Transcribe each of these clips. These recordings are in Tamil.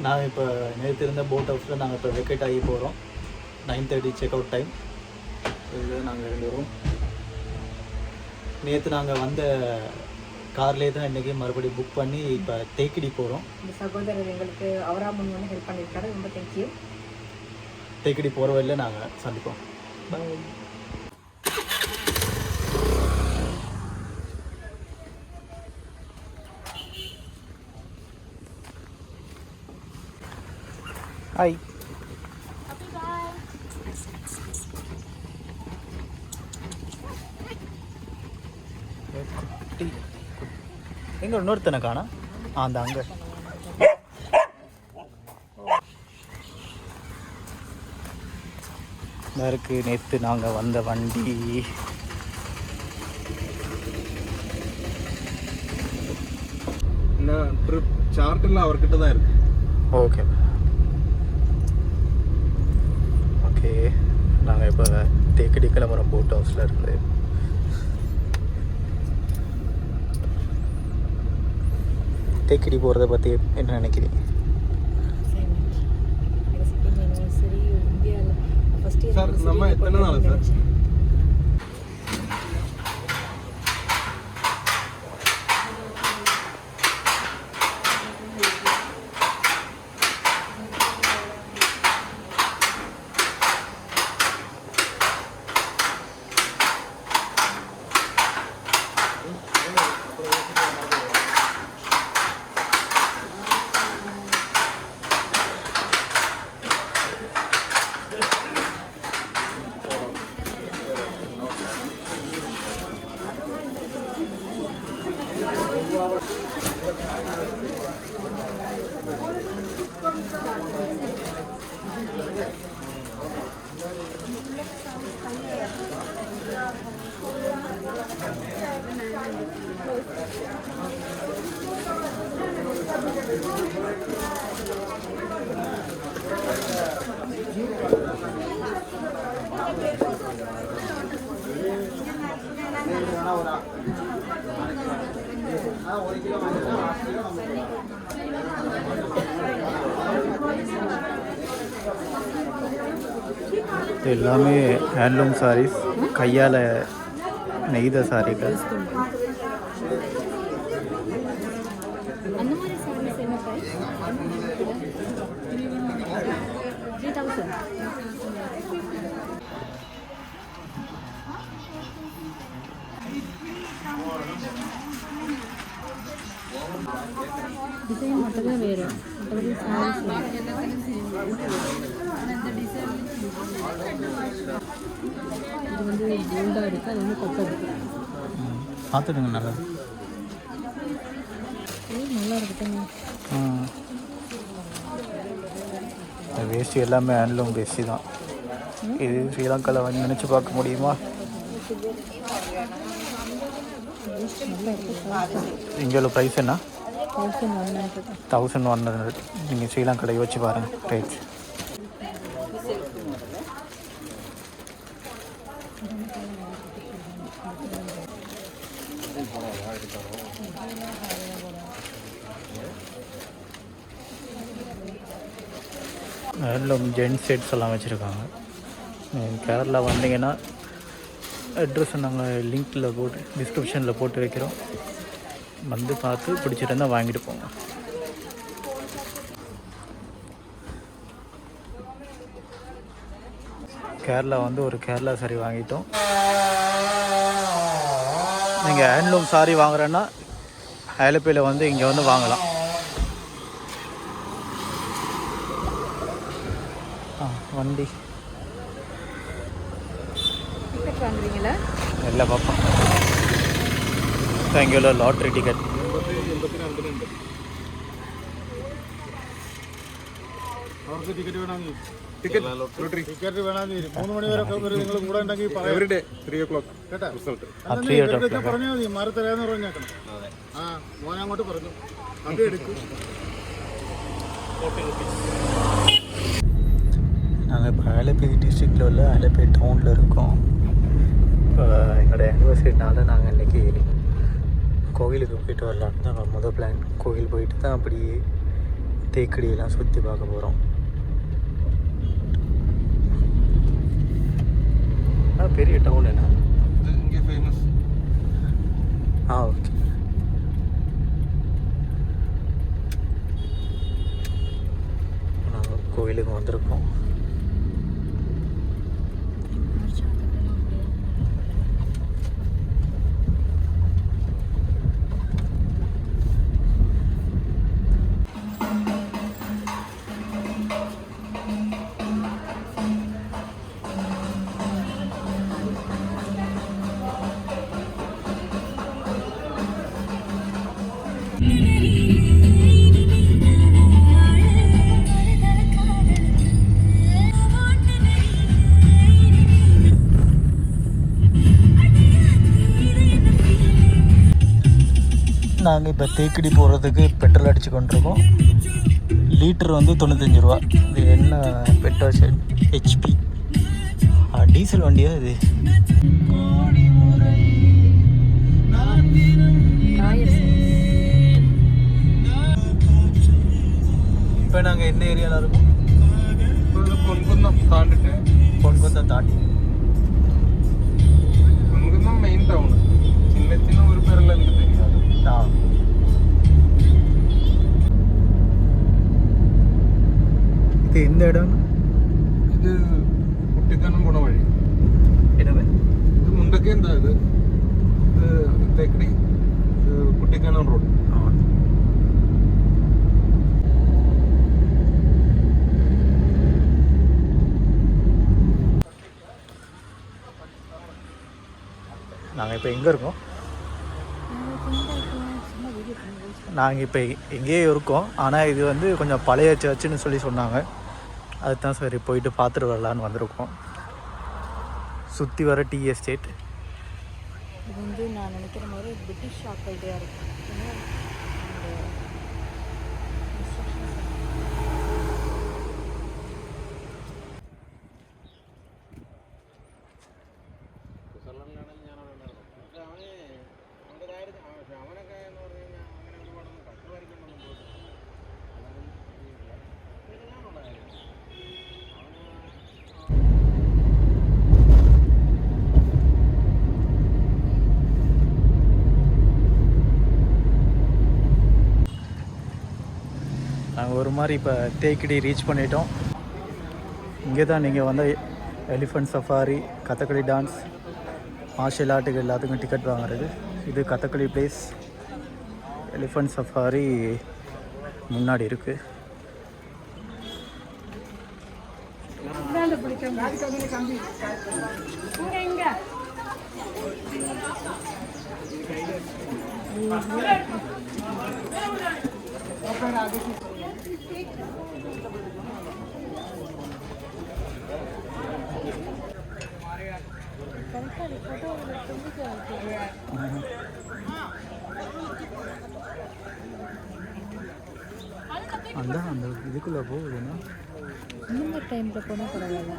நாங்கள் இப்போ நேற்று இருந்த போட் ஹவுஸில் நாங்கள் இப்போ வெக்கேட் ஆகி போகிறோம். 9:30 செக் அவுட் டைம். இதில் நாங்கள் 2 ரூம். நேற்று நாங்கள் வந்த கார்லேயே தான் இன்றைக்கி மறுபடியும் புக் பண்ணி இப்போ தேக்கடி போகிறோம். இந்த சகோதரர் எங்களுக்கு அவரா முன் வந்து ஹெல்ப் பண்ணியிருக்காரு. ரொம்ப தேங்க்யூ. தேக்கடி போகிற வழியில் நாங்கள் சந்திப்போம். பாய். ஹாய். குட்டி எங்கே இன்னொருத்தனை காணா? அந்த அங்கே இருக்குது. நேற்று நாங்கள் வந்த வண்டி ட்ரிப் சார்ட்டெல்லாம் அவர்கிட்ட தான் இருக்கு. Okay okay. நாங்கள் இப்போ தேக்கடி கிளம்புறோம் போட் ஹவுஸில் இருந்து. தேக்கடி போகிறத பற்றி என்ன நினைக்கிறீங்க? சார் நம்ம எத்தனை நாள் சார்? எல்லாமே ஹேண்ட்லூம் சாரீஸ், கையால் நெய்த சாரிகள். டிசைன் மட்டுமே வேறு. இது வந்து கோல்டாக இருக்குது, அது வந்து கொப்பது. பார்த்துடுங்க, நல்லது, நல்லா இருக்குங்க. வேஷ்டி எல்லாமே ஹேண்ட்லூம் வேஷ்டி தான். இது ஸ்ரீலங்காவில் வந்து நினச்சி பார்க்க முடியுமா? இங்கே உள்ள ப்ரைஸ் என்ன? 1100. நீங்கள் ஸ்ரீலங்காவில் யோசிச்சு பாருங்கள் ரைட். ஹேண்ட்லூம் ஜென்ட் செட்ஸ் எல்லாம் வச்சுருக்காங்க. கேரளா வந்தீங்கன்னா அட்ரஸ் நாங்கள் லிங்க்கில் போட்டு டிஸ்கிரிப்ஷனில் போட்டு வைக்கிறோம். வந்து பார்த்து பிடிச்சிருந்தால் வாங்கிட்டு போங்க. கேரளா வந்து ஒரு கேரளா சாரி வாங்கிட்டோம். நீங்கள் ஹேண்ட்லூம் சாரி வாங்குறேன்னா ஆலப்பியில் வந்து இங்கே வந்து வாங்கலாம். வண்டி டிக்கெட் வாங்குறீங்களா? இல்லை பார்ப்போம். இங்கே உள்ள லாட்ரி டிக்கெட். അവർക്ക് ടിക്കറ്റ് വേണമെങ്കിൽ ടിക്കറ്റ് വേണമെങ്കിൽ 3 മണി വരെ നിങ്ങൾ കൂടെ ഉണ്ടെങ്കിൽ എവരിഡേ 3 o'clock കേട്ടോ റിസൾട്ട് പറഞ്ഞാൽ മതി. മാറി തരാമെന്ന് പറഞ്ഞേക്കണം. ആ മോനെ അങ്ങോട്ട് പറഞ്ഞു അത് എടുക്കും. நாங்கள் இப்போ ஆலப்பி டிஸ்ட்ரிக்டில் உள்ள ஆலப்பி டவுனில் இருக்கோம். இப்போ எங்களோட ஆனிவர்சரினால நாங்கள் இன்றைக்கி கோவிலுக்கு போயிட்டு வரலான்னு தான் முதல் பிளான். கோவில் போயிட்டு தான் அப்படி தேக்கடியெல்லாம் சுற்றி பார்க்க போகிறோம். பெரிய டவுன் என்ன இங்கே ஃபேமஸ். ஓகே. நாங்கள் கோயிலுக்கு வந்திருக்கோம். நாங்கள் இப்போ தேக்கடி போகிறதுக்கு பெட்ரோல் அடித்து கொண்டிருக்கோம். லிட்டர் வந்து 95 ரூபா. இது என்ன பெட்ரோல் ஹெச்பி டீசல் வண்டியா இது? இப்போ நாங்கள் என்ன ஏரியாவில் இருக்கோம்? பொன்குந்தம் தாண்டிட்டேன். பொன்குந்தம் தாண்டி. பொன்குந்தம் மெயின் டவுன். சின்ன சின்ன ஒரு பேரில் எனக்கு தெரியாது. இது எந்த இடம்? இது കുട്ടിക്കാനം പോണ വഴി. என்னது? ഇത് മുണ്ടക്കേ എന്താ ഇത് തേക്കടി കുട്ടിക്കാനം റോഡ്. நாங்கள் இப்போ எங்கே இருக்கோம்? நாங்கள் இப்போ எங்கேயோ இருக்கோம். ஆனால் இது வந்து கொஞ்சம் பழைய சர்ச்சுன்னு சொல்லி சொன்னாங்க. அதுதான் சரி போயிட்டு பார்த்துட்டு வரலான்னு வந்திருக்கோம். சுற்றி வர டீ எஸ்டேட். இது வந்து நான் நினைக்கிற மாதிரி பிரிட்டிஷ் ஆக்கள்டையாக இருக்கும். நாங்கள் ஒரு மாதிரி இப்போ தேக்கடி ரீச் பண்ணிட்டோம். இங்கே தான் நீங்கள் வந்து elephant safari, Kathakali dance, martial ஆர்ட்டுக்கு எல்லாத்துக்கும் டிக்கெட் வாங்குறது. இது கதகளி பிளேஸ். எலிஃபண்ட் சஃபாரி முன்னாடி இருக்குது. அந்த இதுக்குள்ளே போகுதுன்னா இந்த டைமில் போனால் பரவாயில்ல.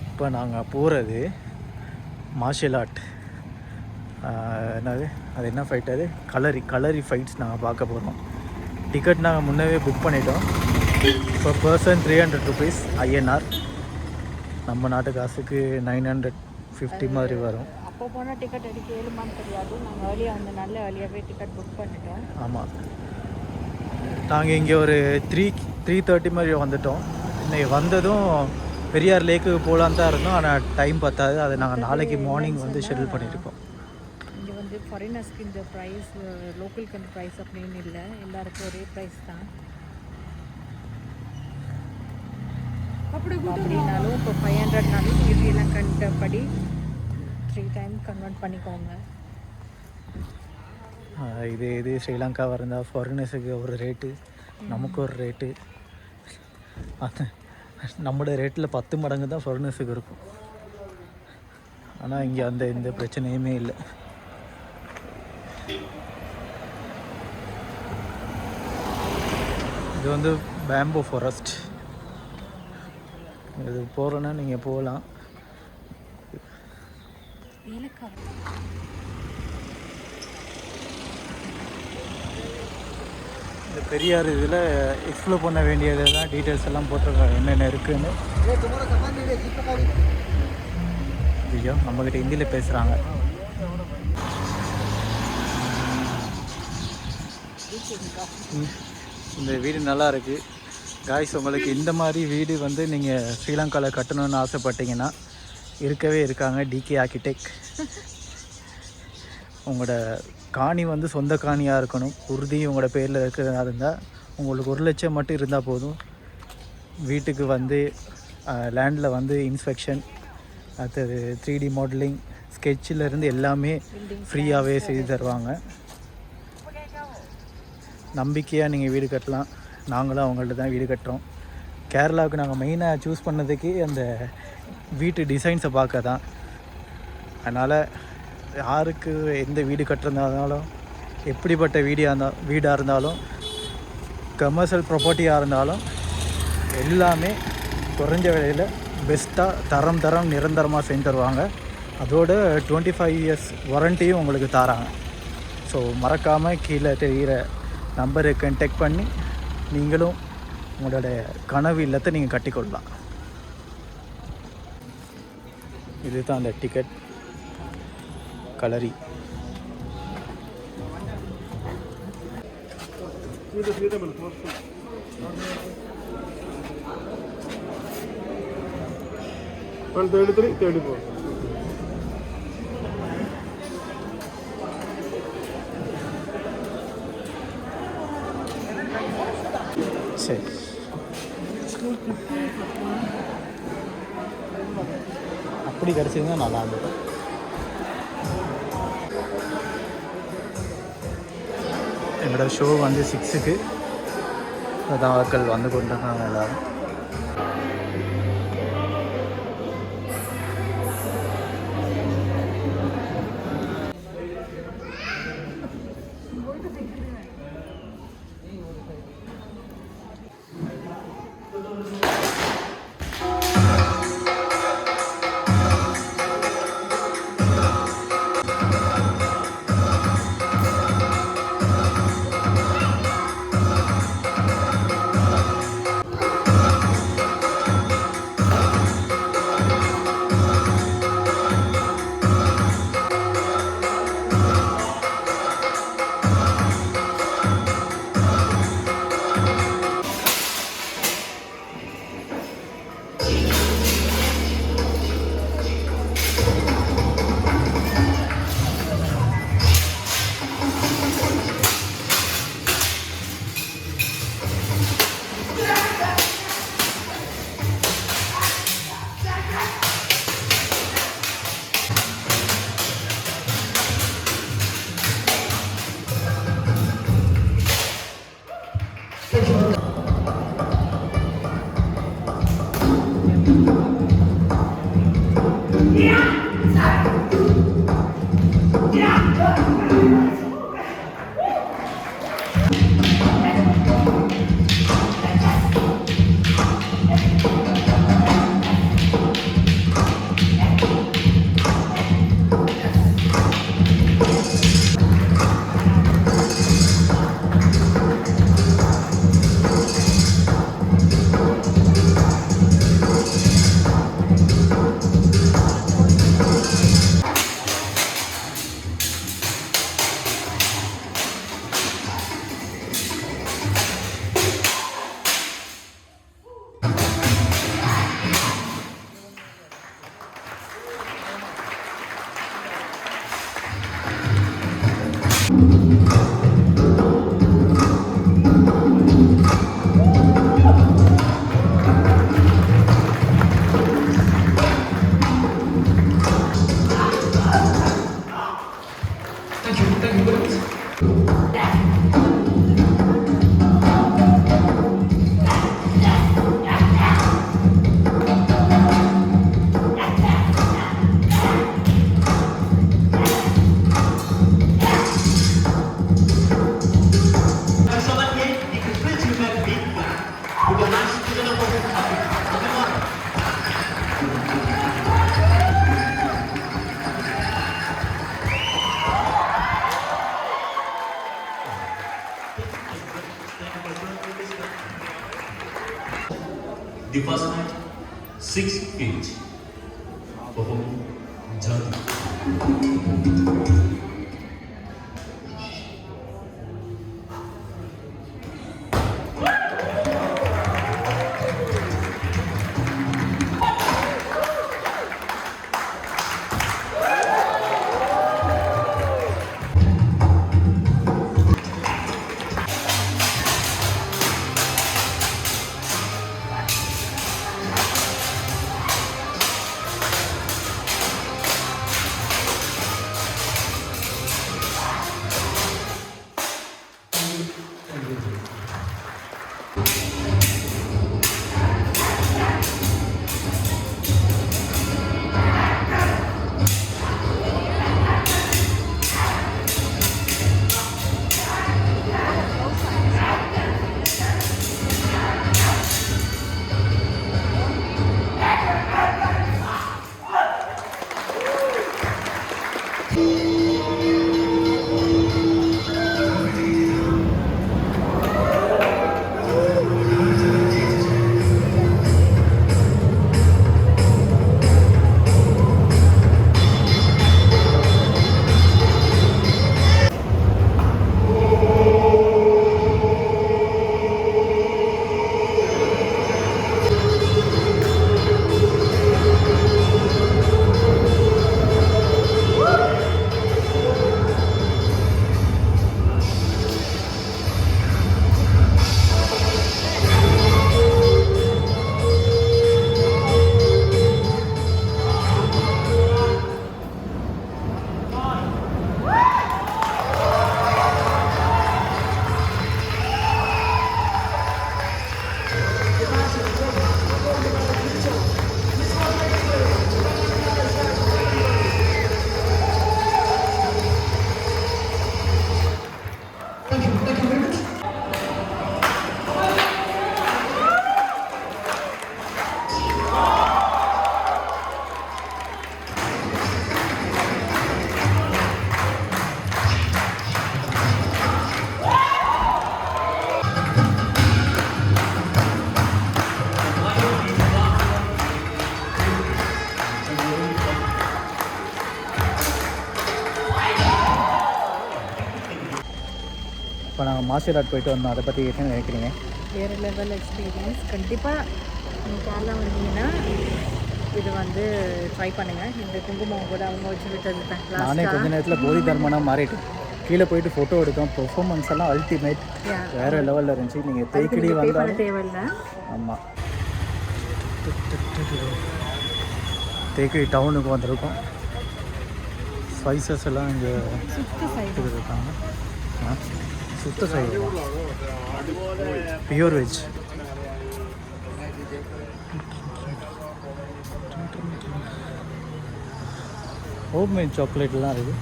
இப்போ நாங்கள் போகிறது மார்ஷல் ஆர்ட். என்னது அது என்ன ஃபைட்? அது கலரி ஃபைட்ஸ் நாங்கள் பார்க்க போகிறோம். டிக்கெட் நாங்கள் முன்னவே புக் பண்ணிட்டோம். இப்போ பர்சன் 300 ருபீஸ் ஐஎன்ஆர். நம்ம நாட்டு காசுக்கு 950 மாதிரி வரும். அப்போ போனால் டிக்கெட் எடுக்க ஏழுமான்னு தெரியாது. நாங்கள் ஏர்லியாக வந்து நல்ல ஏர்லியாகவே டிக்கெட் புக் பண்ணிட்டோம். ஆமாம், நாங்கள் இங்கே ஒரு 3:30 மாதிரி வந்துட்டோம். இன்னைக்கு வந்ததும் பெரியார் லேக்கு போகலான்னு தான் இருந்தோம். ஆனால் டைம் பத்தாது. அதை நாங்கள் நாளைக்கு மார்னிங் வந்து ஷெட்யூல் பண்ணியிருக்கோம். இங்கே வந்து ஃபாரினர்ஸ்க்கு இந்த ப்ரைஸ், லோக்கலுக்கு இந்த ப்ரைஸ் அப்படின்னு இல்லை, எல்லாருக்கும் ஒரே ப்ரைஸ் தான். அப்படின்னாலும் இப்போ 500நாலும் நீங்கள் ஸ்ரீலங்கன் படி 3 டைம் கன்வெர்ட் பண்ணிக்கோங்க. இது ஸ்ரீலங்கா இருந்தால் ஃபாரினர்ஸுக்கு ஒரு ரேட்டு, நமக்கு ஒரு ரேட்டு. அது நம்மளோட ரேட்டில் 10 மடங்கு தான் ஃபாரினர்ஸுக்கு இருக்கும். ஆனால் இங்கே இந்த பிரச்சனையுமே இல்லை. இது வந்து பேம்போ ஃபாரஸ்ட். இது போகிறோன்னா நீங்கள் போகலாம். இந்த பெரியார் இதில் எக்ஸ்ப்ளோர் பண்ண வேண்டியதெல்லாம் டீட்டெயில்ஸ் எல்லாம் போட்டிருக்காங்க என்னென்ன இருக்குதுன்னு. ஐயோ நம்மக்கிட்ட ஹிந்தியில் பேசுகிறாங்க. இந்த வீடு நல்லா இருக்குது காய்ஸ். உங்களுக்கு இந்த மாதிரி வீடு வந்து நீங்கள் ஸ்ரீலங்காவில் கட்டணும்னு ஆசைப்பட்டீங்கன்னா இருக்கவே இருக்காங்க டிகே ஆர்கிடெக்ட். உங்களோட காணி வந்து சொந்த காணியாக இருக்கணும், உறுதி உங்களோட பேரில் இருக்கிறதா இருந்தால் உங்களுக்கு 1 லட்சம் மட்டும் இருந்தால் போதும். வீட்டுக்கு வந்து லேண்டில் வந்து இன்ஸ்பெக்ஷன், அடுத்தது 3D மாடலிங், ஸ்கெட்சிலேருந்து எல்லாமே ஃப்ரீயாகவே செய்து தருவாங்க. நம்பிக்கையாக நீங்கள் வீடு கட்டலாம். நாங்களும் அவங்கள்ட்ட தான் வீடு கட்டுறோம். கேரளாவுக்கு நாங்கள் மெயினாக சூஸ் பண்ணதுக்கு அந்த வீட்டு டிசைன்ஸை பார்க்க தான். அதனால் யாருக்கு எந்த வீடு கட்டுறதாலும், எப்படிப்பட்ட வீடாக இருந்தாலும், கமர்ஷியல் ப்ராப்பர்ட்டியாக இருந்தாலும் எல்லாமே குறைஞ்ச விலையில் பெஸ்ட்டாக தரம் நிரந்தரமாக செஞ்சு தருவாங்க. அதோட 25 இயர்ஸ் வாரண்டியும் உங்களுக்கு தராங்க. ஸோ மறக்காமல் கீழே தெரிகிற நம்பரை கான்டாக்ட் பண்ணி நீங்களும் உங்களோட கனவு இல்லத்தை நீங்கள் கட்டிக்கொள்ளலாம். இதுதான் அந்த டிக்கெட் கலரி. சரி, அப்படி கிடச்சிருந்தா நல்லா இருந்தது. என்னோட ஷோ வந்து 6க்கு அதான் ஆட்கள் வந்து கொண்டிருக்காங்க எல்லோரும். The first match, 6 feet. Performing Jati. இப்போ நாங்கள் மார்ஷல் போயிட்டு வந்தோம், அதை பற்றி என்ன நினைக்கிறீங்க? வேறு லெவல் எக்ஸ்பீரியன்ஸ். கண்டிப்பாக நீங்கள் கேரளா வந்தீங்கன்னா இது வந்து ட்ரை பண்ணுங்கள். இந்த குங்குமம் கூட அவங்க வச்சு விட்டது நானே கொஞ்ச நேரத்தில் போதி தர்மனாக மாறிட்டேன். கீழே போயிட்டு ஃபோட்டோ எடுத்தோம். பெர்ஃபார்மன்ஸ் எல்லாம் அல்டிமேட், வேறு லெவலில் இருந்துச்சு. நீங்கள் தேய்க்கடி வந்தாலும் தேவையில்லை. ஆமாம், தேய்க்கடி டவுனுக்கு வந்திருக்கோம். ஸ்பைசஸ் எல்லாம் இங்கே இருக்காங்க. சுத்த சைவம், பியூர் வெஜ். ஹோம்மேட் சாக்லேட்லாம் இருக்குது.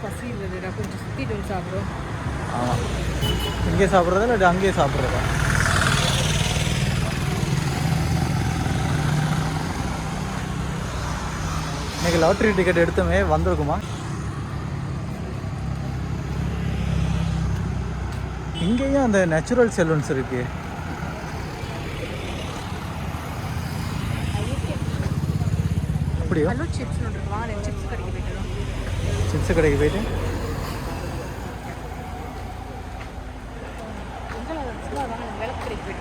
பசி இருந்ததுடா, கொஞ்சம் சுற்றிட்டு வந்து சாப்பிடும். ஆமாம், இங்கே சாப்பிட்றதா இல்லை அங்கேயே சாப்பிட்றதா? இன்றைக்கி லாட்ரி டிக்கெட் எடுத்தோமே, வந்திருக்குமா? இங்கேயும் அந்த நேச்சுரல் செலூன்ஸ் இருக்கு. அப்படியா? சிப்ஸ் கடைக்கு போயிட்டு விளக்கு கடைக்கு போயிட்டு